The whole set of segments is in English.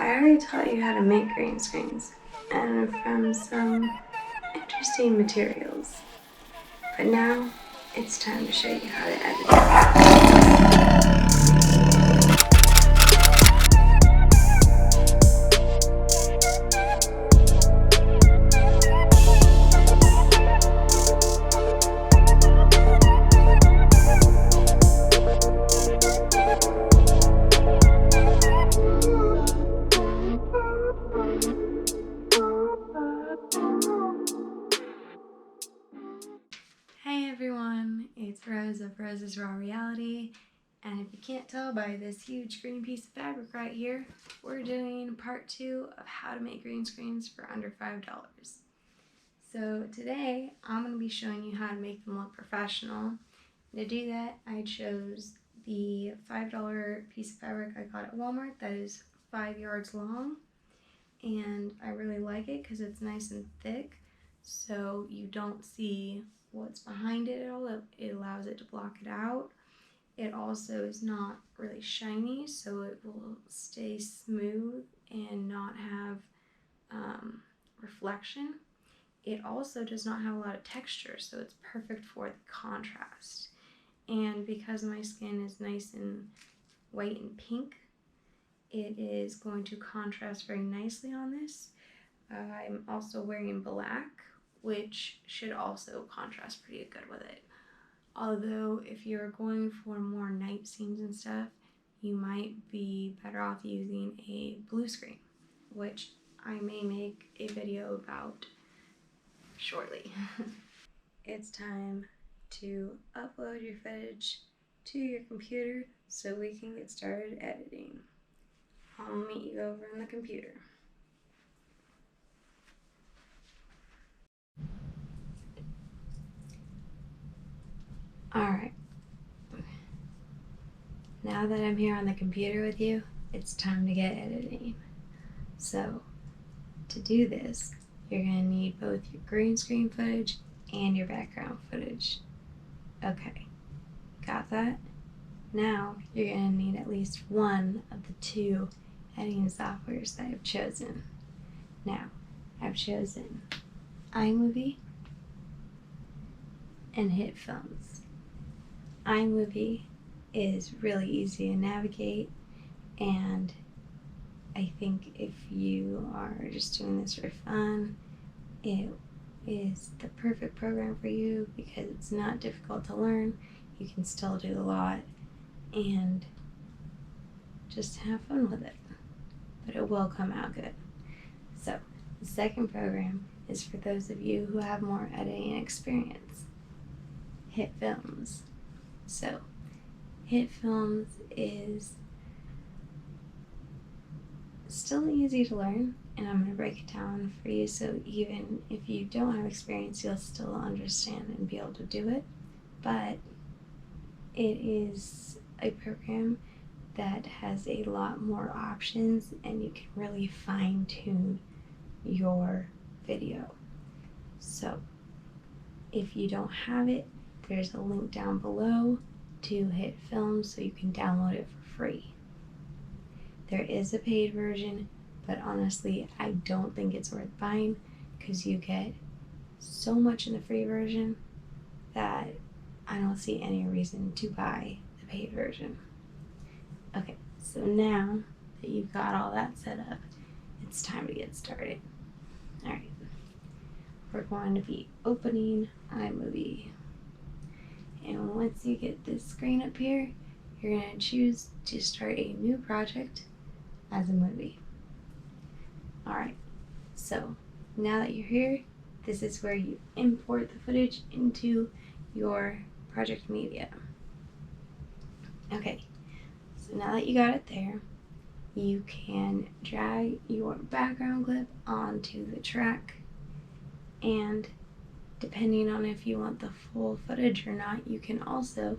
I already taught you how to make green screens, and from some interesting materials. But now, it's time to show you how to edit. Hey everyone, it's Rose of Rose's Raw Reality, and if you can't tell by this huge green piece of fabric right here, we're doing part 2 of how to make green screens for under $5. So today, I'm going to be showing you how to make them look professional. To do that, I chose the $5 piece of fabric I got at Walmart that is 5 yards long, and I really like it because it's nice and thick, so you don't see what's behind it at all. It allows it to block it out. It also is not really shiny, so it will stay smooth and not have reflection. It also does not have a lot of texture, so it's perfect for the contrast. And because my skin is nice and white and pink, it is going to contrast very nicely on this. I'm also wearing black, which should also contrast pretty good with it. Although if you're going for more night scenes and stuff, you might be better off using a blue screen, which I may make a video about shortly. It's time to upload your footage to your computer so we can get started editing. I'll meet you over on the computer. Alright, now that I'm here on the computer with you, it's time to get editing. So, to do this, you're going to need both your green screen footage and your background footage. Okay, got that? Now, you're going to need at least one of the 2 editing softwares that I've chosen. Now, I've chosen iMOVIE and Hitfilm. iMOVIE is really easy to navigate, and I think if you are just doing this for fun, it is the perfect program for you because it's not difficult to learn. You can still do a lot and just have fun with it, but it will come out good. So the second program is for those of you who have more editing experience, Hitfilm. So Hitfilm is still easy to learn, and I'm going to break it down for you so even if you don't have experience, you'll still understand and be able to do it. But it is a program that has a lot more options, and you can really fine-tune your video. So if you don't have it, there's a link down below to Hitfilm so you can download it for free. There is a paid version, but honestly, I don't think it's worth buying because you get so much in the free version that I don't see any reason to buy the paid version. Okay, so now that you've got all that set up, it's time to get started. Alright, we're going to be opening iMOVIE. And once you get this screen up here, you're going to choose to start a new project as a movie. Alright, so now that you're here, this is where you import the footage into your project media. Okay, so now that you got it there, you can drag your background clip onto the track, and depending on if you want the full footage or not, you can also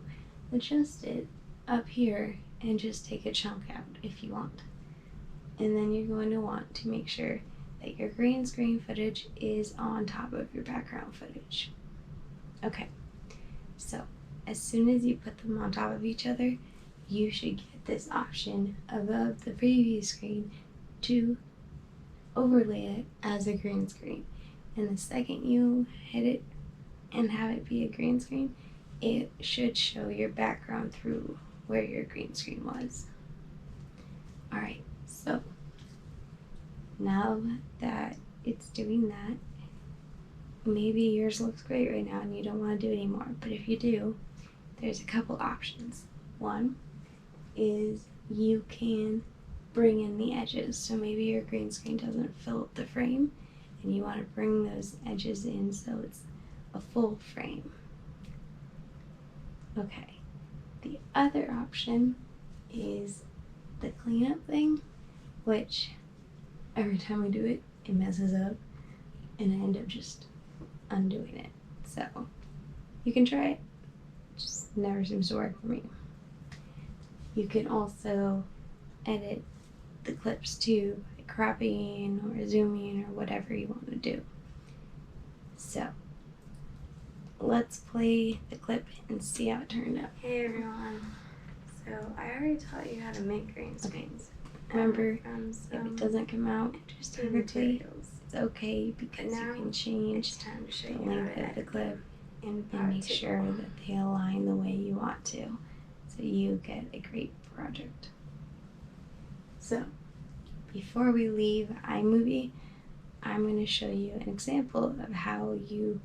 adjust it up here and just take a chunk out if you want. And then you're going to want to make sure that your green screen footage is on top of your background footage. Okay, so as soon as you put them on top of each other, you should get this option above the preview screen to overlay it as a green screen. And the second you hit it and have it be a green screen, it should show your background through where your green screen was. Alright, so now that it's doing that, maybe yours looks great right now and you don't want to do it anymore, but if you do, there's a couple options. One is you can bring in the edges, so maybe your green screen doesn't fill up the frame and you want to bring those edges in so it's a full frame. Okay, the other option is the cleanup thing, which every time we do it, it messes up and I end up just undoing it. So you can try it, just never seems to work for me. You can also edit the clips too by cropping or zooming or whatever you want to do. So let's play the clip and see how it turned out. Hey everyone, so I already taught you how to make green screens. Remember, if it doesn't come out perfectly, it's okay because you can change the length of the clip and make sure that they align the way you want to, so you get a great project. So before we leave iMOVIE, I'm going to show you an example of how you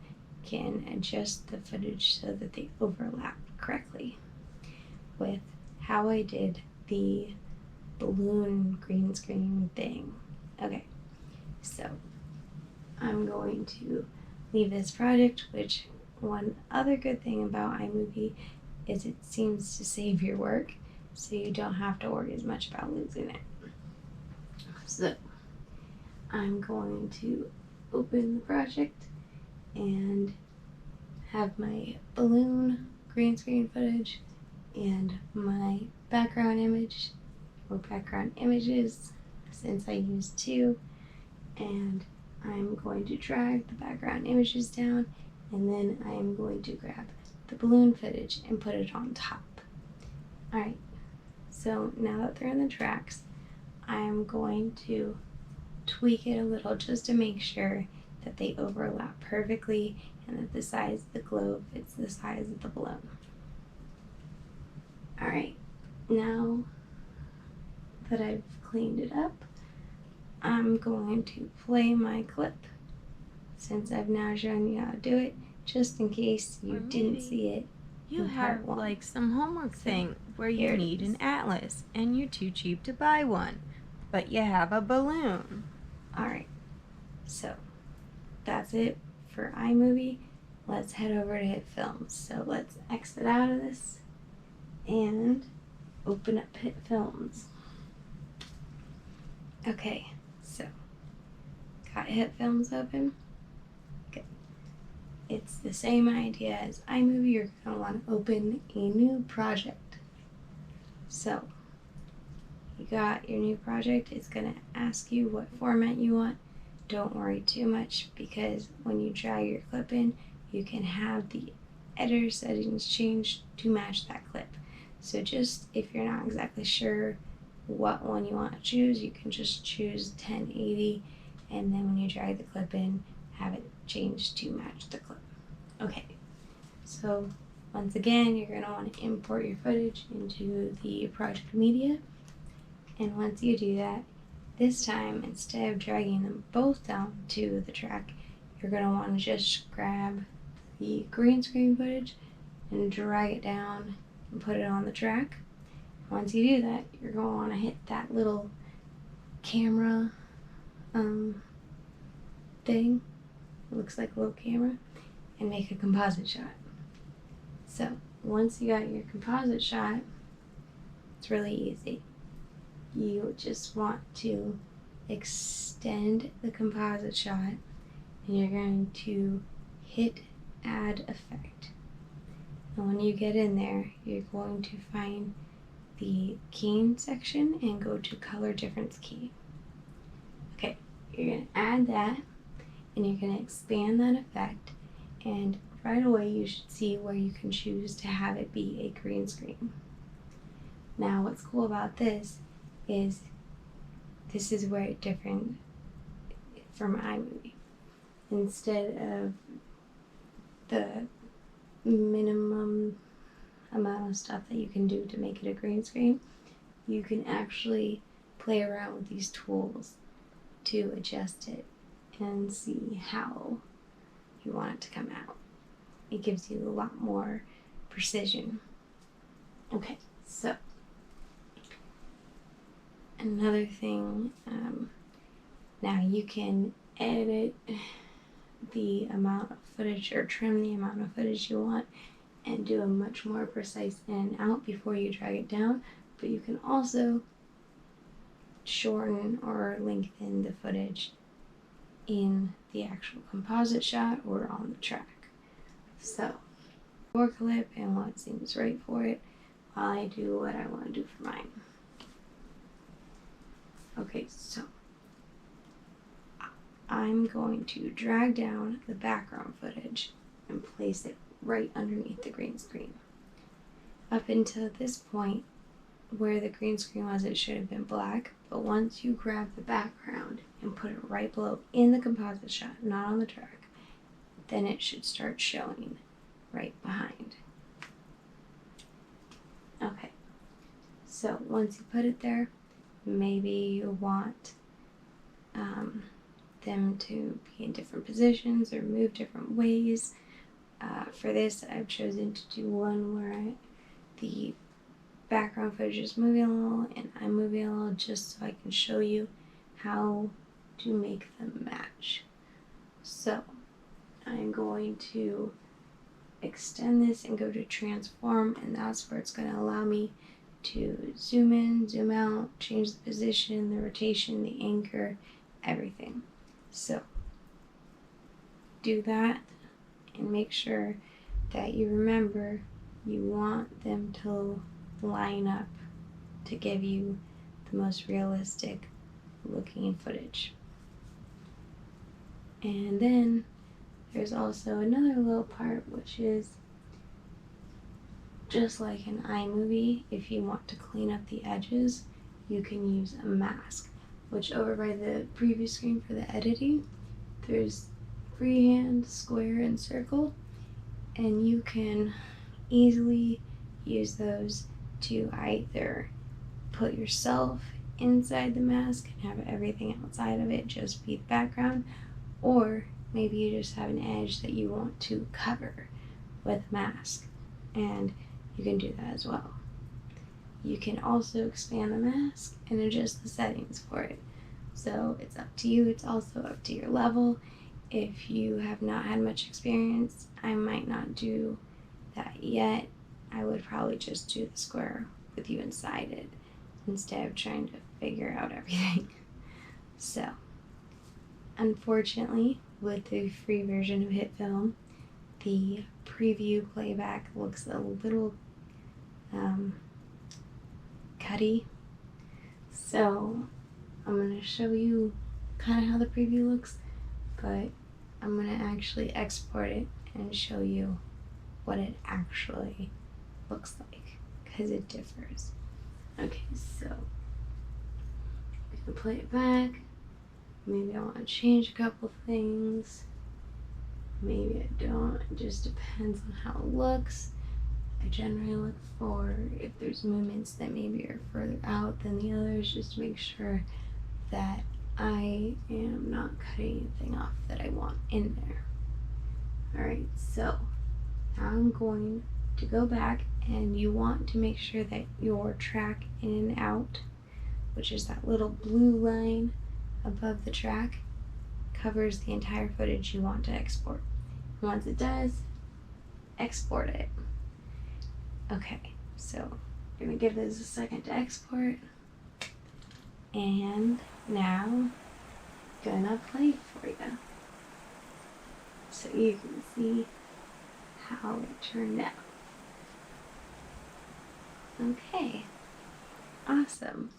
can adjust the footage so that they overlap correctly with how I did the balloon green screen thing. Okay, so I'm going to leave this project, which one other good thing about iMOVIE is it seems to save your work, so you don't have to worry as much about losing it. So I'm going to open the project and have my balloon green screen footage and my background image or background images, since I used two, and I'm going to drag the background images down, and then I'm going to grab the balloon footage and put it on top. Alright, so now that they're in the tracks, I'm going to tweak it a little just to make sure that they overlap perfectly and that the size of the globe fits the size of the balloon. Alright, now that I've cleaned it up, I'm going to play my clip, since I've now shown you how to do it, just in case you didn't see it. You have like some homework thing where you need an atlas and you're too cheap to buy one, but you have a balloon. Alright, so that's it for iMOVIE. Let's head over to Hitfilm. So let's exit out of this and open up Hitfilms. Okay, so got Hitfilms open. Good. It's the same idea as iMOVIE. You're going to want to open a new project. So you got your new project. It's going to ask you what format you want. Don't worry too much, because when you drag your clip in, you can have the editor settings changed to match that clip. So just if you're not exactly sure what one you want to choose, you can just choose 1080, and then when you drag the clip in, have it changed to match the clip. Okay, so once again, you're going to want to import your footage into the project media, and once you do that, this time, instead of dragging them both down to the track, you're going to want to just grab the green screen footage and drag it down and put it on the track. Once you do that, you're going to want to hit that little camera thing. It looks like a little camera, and make a composite shot. So once you got your composite shot, it's really easy. You just want to extend the composite shot, and you're going to hit add effect. And when you get in there, you're going to find the keying section and go to color difference key. Okay, you're going to add that, and you're going to expand that effect, and right away you should see where you can choose to have it be a green screen. Now what's cool about this is this is where it's different from iMOVIE. Instead of the minimum amount of stuff that you can do to make it a green screen, you can actually play around with these tools to adjust it and see how you want it to come out. It gives you a lot more precision. Okay, so another thing, now you can edit the amount of footage or trim the amount of footage you want and do a much more precise in and out before you drag it down, but you can also shorten or lengthen the footage in the actual composite shot or on the track. So, your clip and what seems right for it while I do what I want to do for mine. Okay, so I'm going to drag down the background footage and place it right underneath the green screen. Up until this point, where the green screen was, it should have been black, but once you grab the background and put it right below in the composite shot, not on the track, then it should start showing right behind. Okay, so once you put it there, maybe you want them to be in different positions or move different ways. For this, I've chosen to do one where the background footage is moving a little and I'm moving a little, just so I can show you how to make them match. So I'm going to extend this and go to transform, and that's where it's going to allow me to zoom in, zoom out, change the position, the rotation, the anchor, everything. So do that and make sure that you remember you want them to line up to give you the most realistic looking footage. And then there's also another little part, which is just like in iMOVIE, if you want to clean up the edges, you can use a mask, which over by the preview screen for the editing, there's freehand, square, and circle, and you can easily use those to either put yourself inside the mask and have everything outside of it just be the background, or maybe you just have an edge that you want to cover with mask, and you can do that as well. You can also expand the mask and adjust the settings for it. So it's up to you. It's also up to your level. If you have not had much experience, I might not do that yet. I would probably just do the square with you inside it instead of trying to figure out everything. So, unfortunately, with the free version of Hitfilm, the preview playback looks a little cutty. So I'm going to show you kind of how the preview looks, but I'm going to actually export it and show you what it actually looks like, because it differs. Okay, so I'm going to play it back. Maybe I want to change a couple things. Maybe I don't. It just depends on how it looks. I generally look for if there's movements that maybe are further out than the others, just to make sure that I am not cutting anything off that I want in there. Alright, so now I'm going to go back, and you want to make sure that your track in and out, which is that little blue line above the track, covers the entire footage you want to export. Once it does, export it. Okay, so I'm gonna give this a second to export, and now gonna play for you so you can see how it turned out. Okay, awesome.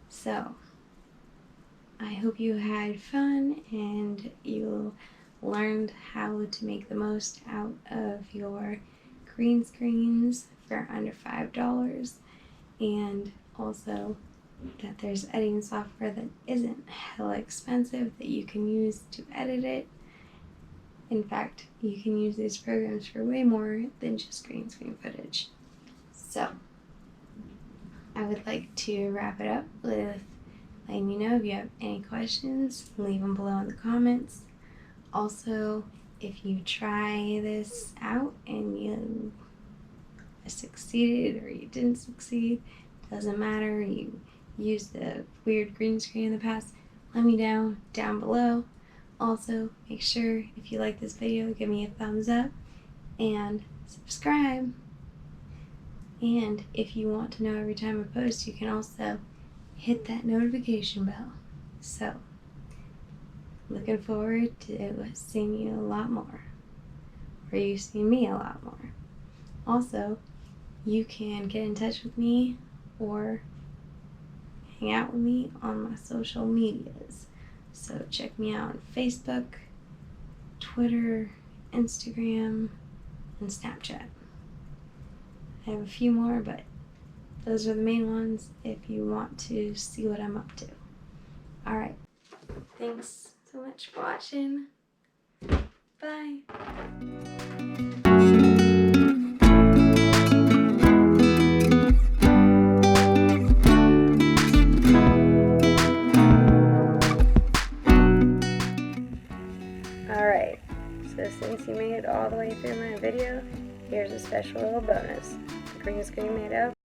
So I hope you had fun and you learned how to make the most out of your green screens for under $5, and also that there's editing software that isn't hella expensive that you can use to edit it. In fact, you can use these programs for way more than just green screen footage. So, I would like to wrap it up with letting you know if you have any questions, leave them below in the comments. Also, if you try this out and you succeeded or you didn't succeed, doesn't matter, you used the weird green screen in the past, let me know down below. Also, make sure if you like this video, give me a thumbs up and subscribe. And if you want to know every time I post, you can also hit that notification bell. So, looking forward to seeing you a lot more, or you seeing me a lot more. Also, you can get in touch with me or hang out with me on my social medias. So check me out on Facebook, Twitter, Instagram, and Snapchat. I have a few more, but those are the main ones if you want to see what I'm up to. Alright, thanks so much for watching. Bye. Alright, so since you made it all the way through my video, here's a special little bonus. The green screen made up